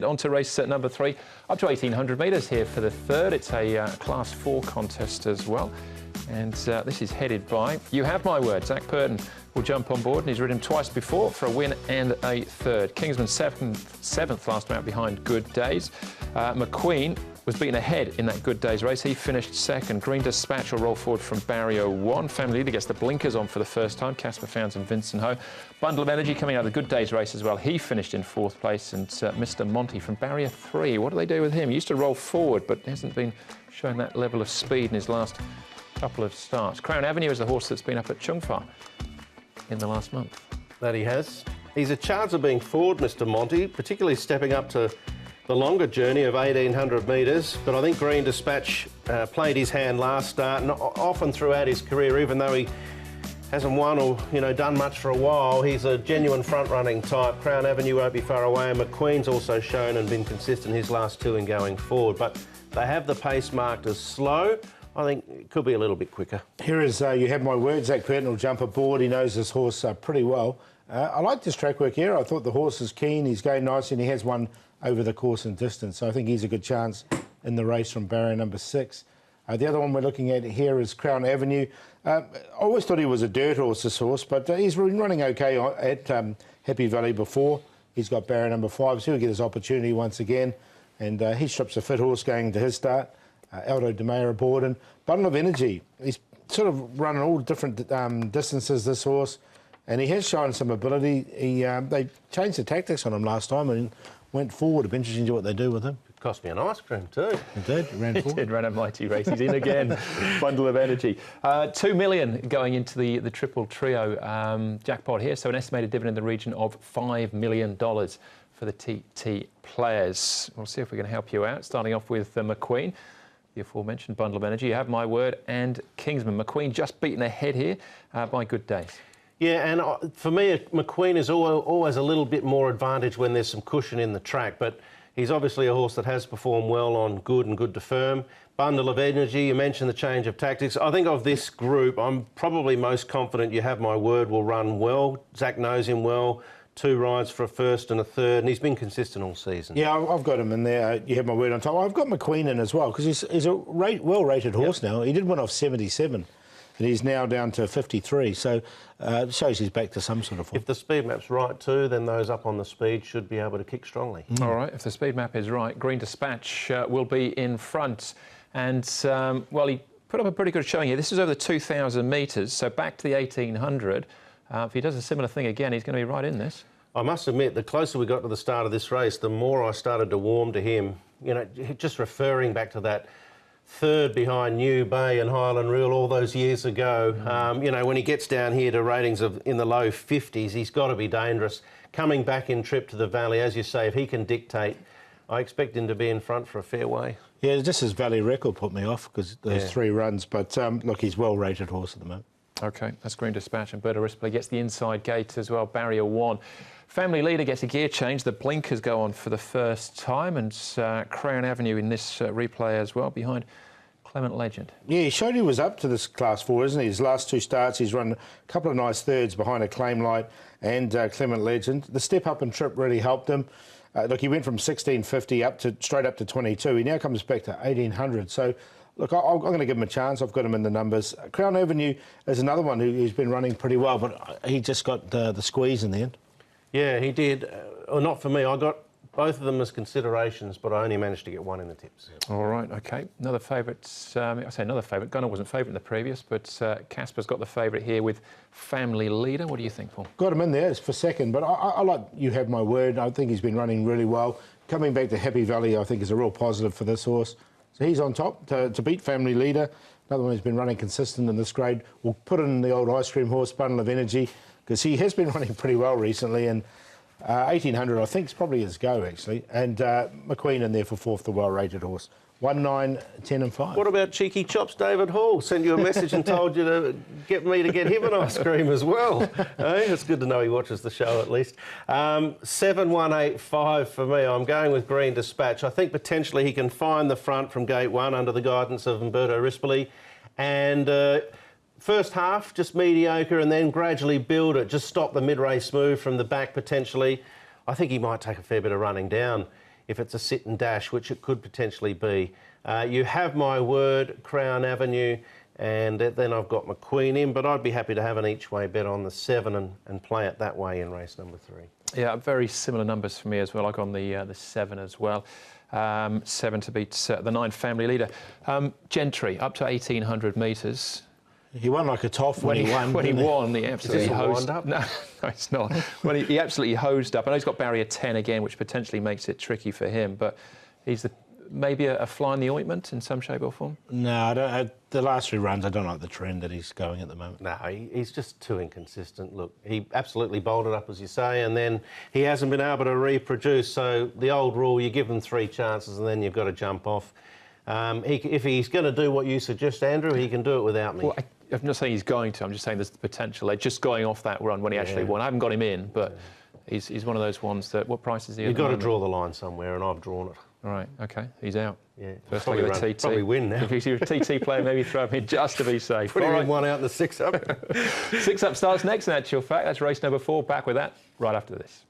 On to race number 3, up to 1,800 metres here for the third. It's a Class 4 contest as well. And this is headed by You Have My Word. Zach Purton will jump on board, and he's ridden him twice before for a win and a third. Kingsman seventh last time out behind Good Days. McQueen was beaten ahead in that Good Days race. He finished second. Green Dispatch will roll forward from barrier 1. Family Leader gets the blinkers on for the first time. Casper Founds and Vincent Ho. Bundle of Energy coming out of the Good Days race as well. He finished in 4th place. And Mr. Monty from barrier 3. What do they do with him? He used to roll forward, but hasn't been showing that level of speed in his last couple of starts. Crown Avenue is the horse that's been up at Chung Fa in the last month. That he has. He's a chance of being forward, Mr. Monty, particularly stepping up to the longer journey of 1,800 metres. But I think Green Dispatch played his hand last start, and often throughout his career, even though he hasn't won or done much for a while, he's a genuine front-running type. Crown Avenue won't be far away, and McQueen's also shown and been consistent his last 2 in going forward. But they have the pace marked as slow. I think it could be a little bit quicker. Here is You Have My Word. Zach Purton will jump aboard. He knows this horse pretty well. I like this track work here. I thought the horse is keen. He's going nice, and he has won over the course and distance. So I think he's a good chance in the race from barrier number 6. The other one we're looking at here is Crown Avenue. I always thought he was a dirt horse, this horse, but he's been running okay at Happy Valley before. He's got barrier number 5, so he'll get his opportunity once again. And he strips a fit horse going to his start. Aldo De Meyer aboard, and Bundle of Energy. He's sort of running all different distances, this horse, and he has shown some ability. They changed the tactics on him last time and went forward. It'll be interesting to see what they do with him. It cost me an ice cream too. It did, ran forward. He did, ran a mighty race. He's in again. Bundle of Energy. 2 million going into the triple trio jackpot here, so an estimated dividend in the region of $5 million for the TT players. We'll see if we can help you out, starting off with McQueen. The aforementioned Bundle of Energy, You Have My Word, and Kingsman. McQueen just beaten ahead here by Good Days. Yeah, and for me, McQueen is always a little bit more advantage when there's some cushion in the track, but he's obviously a horse that has performed well on good and good to firm. Bundle of Energy, you mentioned the change of tactics. I think of this group, I'm probably most confident You Have My Word will run well. Zach knows him well. 2 rides for a first and a third, and he's been consistent all season. Yeah, I've got him in there. You Have My Word on top. I've got McQueen in as well, because he's a well-rated horse now. He did win off 77, and he's now down to 53, so it shows he's back to some sort of form. If the speed map's right too, then those up on the speed should be able to kick strongly. All right, if the speed map is right, Green Dispatch will be in front. And, well, he put up a pretty good showing here. This is over the 2,000 metres, so back to the 1,800. If he does a similar thing again, he's going to be right in this. I must admit, the closer we got to the start of this race, the more I started to warm to him. Just referring back to that third behind New Bay and Highland Reel all those years ago. When he gets down here to ratings of in the low 50s, he's got to be dangerous. Coming back in trip to the Valley, as you say, if he can dictate, I expect him to be in front for a fair way. Yeah, just his Valley record put me off, because there's 3 runs, but look, he's well-rated horse at the moment. OK, that's Green Dispatch, and Responsibly gets the inside gate as well, barrier 1. Family Leader gets a gear change. The blinkers go on for the first time, and Crown Avenue in this replay as well, behind Clement Legend. Yeah, he showed he was up to this Class 4, isn't he? His last 2 starts, he's run a couple of nice thirds behind Acclaim Light and Clement Legend. The step up and trip really helped him. Look, he went from 1650 straight up to 22. He now comes back to 1800. So, look, I'm going to give him a chance. I've got him in the numbers. Crown Avenue is another one who's been running pretty well, but he just got the squeeze in the end. Yeah, he did. Well, not for me. I got both of them as considerations, but I only managed to get 1 in the tips. All right, OK. Another favourite. I say another favourite. Gunner wasn't favourite in the previous, but Casper's got the favourite here with Family Leader. What do you think, Paul? Got him in there for second, but I like You Have My Word. I think he's been running really well. Coming back to Happy Valley, I think, is a real positive for this horse. So he's on top to beat Family Leader. Another one who's been running consistent in this grade. We'll put in the old ice cream horse, Bundle of Energy, because he has been running pretty well recently. And 1,800, I think, is probably his go, actually. And McQueen in there for 4th, the well-rated horse. 1, 9, 10 and 5. What about Cheeky Chops David Hall? Sent you a message and told you to get me to get him an ice cream as well. It's good to know he watches the show at least. 7, 1, 8, 5 for me. I'm going with Green Dispatch. I think potentially he can find the front from gate 1 under the guidance of Responsibly. And first half, just mediocre, and then gradually build it. Just stop the mid-race move from the back potentially. I think he might take a fair bit of running down. if it's a sit and dash, which it could potentially be. You Have My Word, Crown Avenue, and then I've got my Queen in, but I'd be happy to have an each-way bet on the 7 and play it that way in race number 3. Yeah, very similar numbers for me as well. I got on the 7 as well. 7 to beat the 9 Family Leader. Gentry, up to 1,800 metres. He won like a toff when he won. When he won, he absolutely hosed up. No, it's not. When he absolutely hosed up. I know he's got barrier 10 again, which potentially makes it tricky for him, but he's maybe a fly in the ointment in some shape or form? No, I don't. The last 3 runs, I don't like the trend that he's going at the moment. No, he's just too inconsistent. Look, he absolutely bolted up, as you say, and then he hasn't been able to reproduce. So the old rule, you give them 3 chances and then you've got to jump off. If he's going to do what you suggest, Andrew, he can do it without me. Well, I'm not saying he's going to. I'm just saying there's the potential. They're just going off that run when he actually won. I haven't got him in, but he's one of those ones that... What price is he at? You've got to draw the line somewhere, and I've drawn it. All right, OK, he's out. Yeah, First leg of the TT. Probably win now. If you're a TT player, maybe throw him in just to be safe. Put him in one out in the 6 up. 6 up starts next, in actual fact. That's race number 4. Back with that right after this.